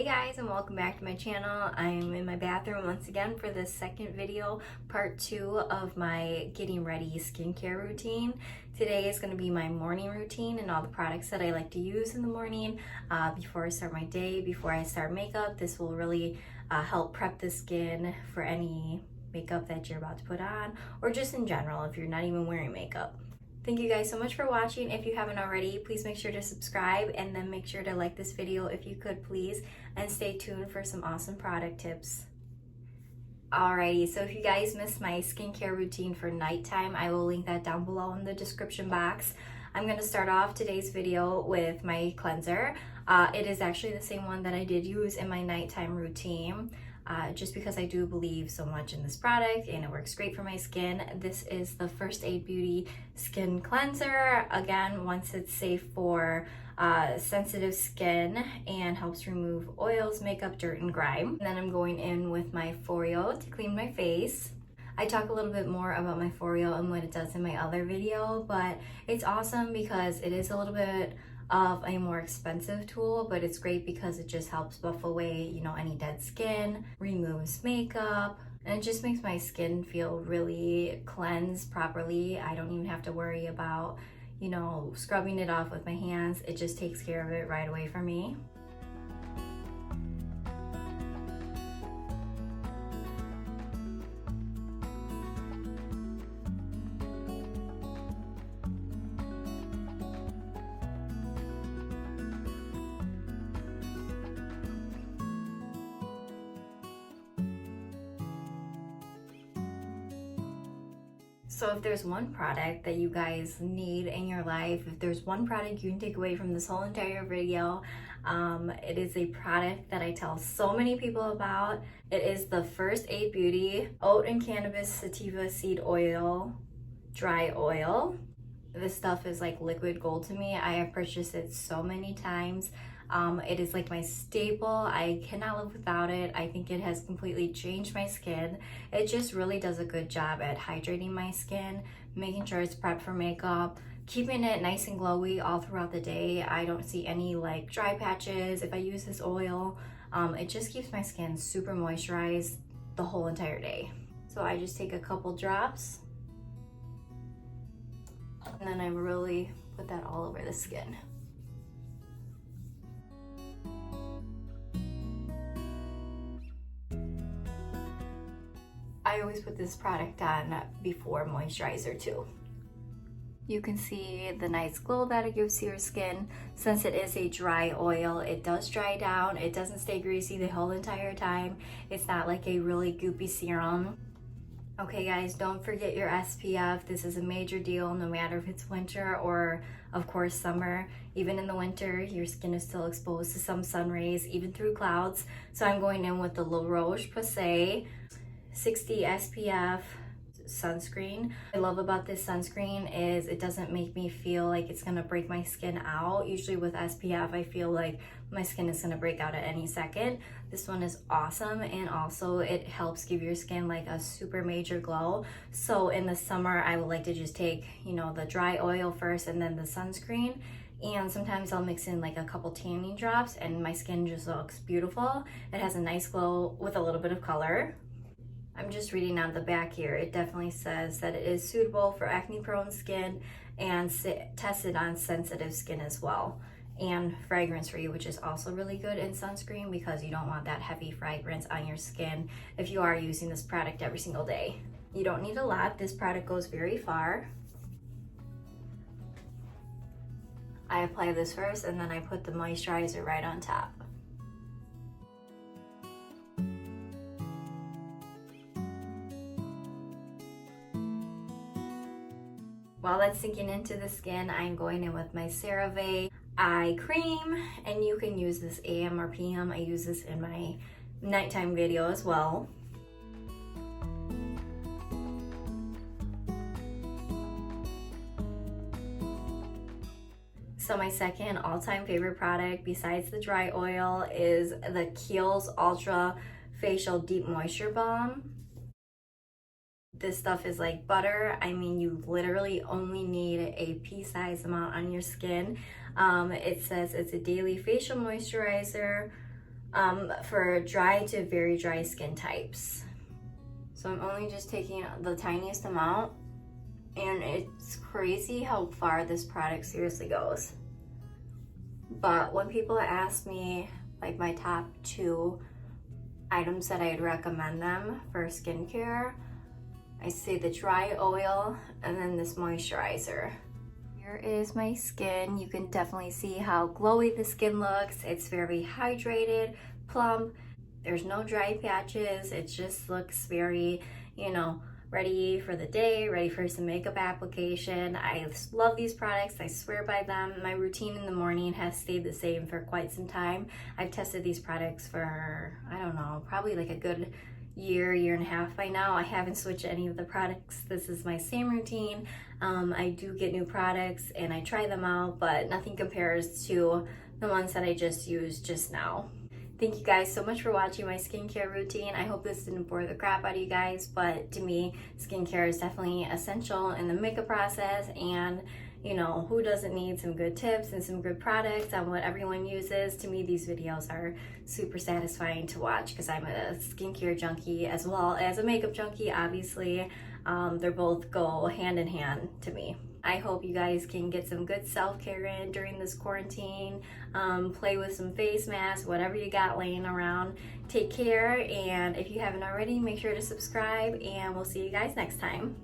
Hey guys, and welcome back to my channel. I'm in my bathroom once again for this second video, part 2 of my getting ready skincare routine. Today is going to be my morning routine and all the products that I like to use in the morning before I start my day, before I start makeup. This will really help prep the skin for any makeup that you're about to put on, or just in general if you're not even wearing makeup. Thank you guys so much for watching. If you haven't already, please make sure to subscribe and then make sure to like this video if you could please, and stay tuned for some awesome product tips. Alrighty, so if you guys missed my skincare routine for nighttime, I will link that down below in the description box. I'm going to start off today's video with my cleanser. It is actually the same one that I did use in my nighttime routine. Just because I do believe so much in this product and it works great for my skin. This is the First Aid Beauty Skin Cleanser. Again, once it's safe for sensitive skin and helps remove oils, makeup, dirt, and grime. And then I'm going in with my Foreo to clean my face. I talk a little bit more about my Foreo and what it does in my other video, but it's awesome because it is a little bit of a more expensive tool, but it's great because it just helps buff away, you know, any dead skin, removes makeup, and it just makes my skin feel really cleansed properly. I don't even have to worry about, you know, scrubbing it off with my hands. It just takes care of it right away for me. So if there's one product that you guys need in your life, if there's one product you can take away from this whole entire video, it is a product that I tell so many people about. It is the First Aid Beauty Oat and Cannabis Sativa Seed Oil Dry Oil. This stuff is like liquid gold to me. I have purchased it so many times. It is like my staple. I cannot live without it. I think it has completely changed my skin. It just really does a good job at hydrating my skin, making sure it's prepped for makeup, keeping it nice and glowy all throughout the day. I don't see any like dry patches if I use this oil. It just keeps my skin super moisturized the whole entire day. So I just take a couple drops and then I really put that all over the skin. I always put this product on before moisturizer too. You can see the nice glow that it gives to your skin. Since it is a dry oil, it does dry down. It doesn't stay greasy the whole entire time. It's not like a really goopy serum. Okay guys, don't forget your SPF. This is a major deal no matter if it's winter or of course summer. Even in the winter, your skin is still exposed to some sun rays, even through clouds. So I'm going in with the Roche-Posay 60 SPF sunscreen. What I love about this sunscreen is it doesn't make me feel like it's gonna break my skin out. Usually with SPF, I feel like my skin is gonna break out at any second. This one is awesome, and also it helps give your skin like a super major glow. So in the summer, I would like to just take, you know, the dry oil first and then the sunscreen. And sometimes I'll mix in like a couple tanning drops and my skin just looks beautiful. It has a nice glow with a little bit of color. I'm just reading on the back here. It definitely says that it is suitable for acne-prone skin and tested on sensitive skin as well. And fragrance-free, which is also really good in sunscreen because you don't want that heavy fragrance on your skin if you are using this product every single day. You don't need a lot. This product goes very far. I apply this first and then I put the moisturizer right on top. While that's sinking into the skin, I'm going in with my CeraVe eye cream, and you can use this AM or PM. I use this in my nighttime video as well. So my second all-time favorite product besides the dry oil is the Kielhs Ultra Facial Deep Moisture Balm. This stuff is like butter. I mean, you literally only need a pea-sized amount on your skin. It says it's a daily facial moisturizer, for dry to very dry skin types. So I'm only just taking the tiniest amount, and it's crazy how far this product seriously goes. But when people ask me like my top 2 items that I'd recommend them for skincare, I say the dry oil and then this moisturizer. Here is my skin. You can definitely see how glowy the skin looks. It's very hydrated, plump. There's no dry patches. It just looks very, you know, ready for the day, ready for some makeup application. I love these products. I swear by them. My routine in the morning has stayed the same for quite some time. I've tested these products for, I don't know, probably like a good year and a half by now. I haven't switched any of the products. This is my same routine. I do get new products and I try them out, but nothing compares to the ones that I just used just now. Thank you guys so much for watching my skincare routine. I hope this didn't bore the crap out of you guys, but to me, skincare is definitely essential in the makeup process, and you know, who doesn't need some good tips and some good products on what everyone uses? To me, these videos are super satisfying to watch because I'm a skincare junkie as well as a makeup junkie, obviously. They're both go hand in hand to me. I hope you guys can get some good self-care in during this quarantine. Play with some face masks, whatever you got laying around. Take care, and if you haven't already, make sure to subscribe, and we'll see you guys next time.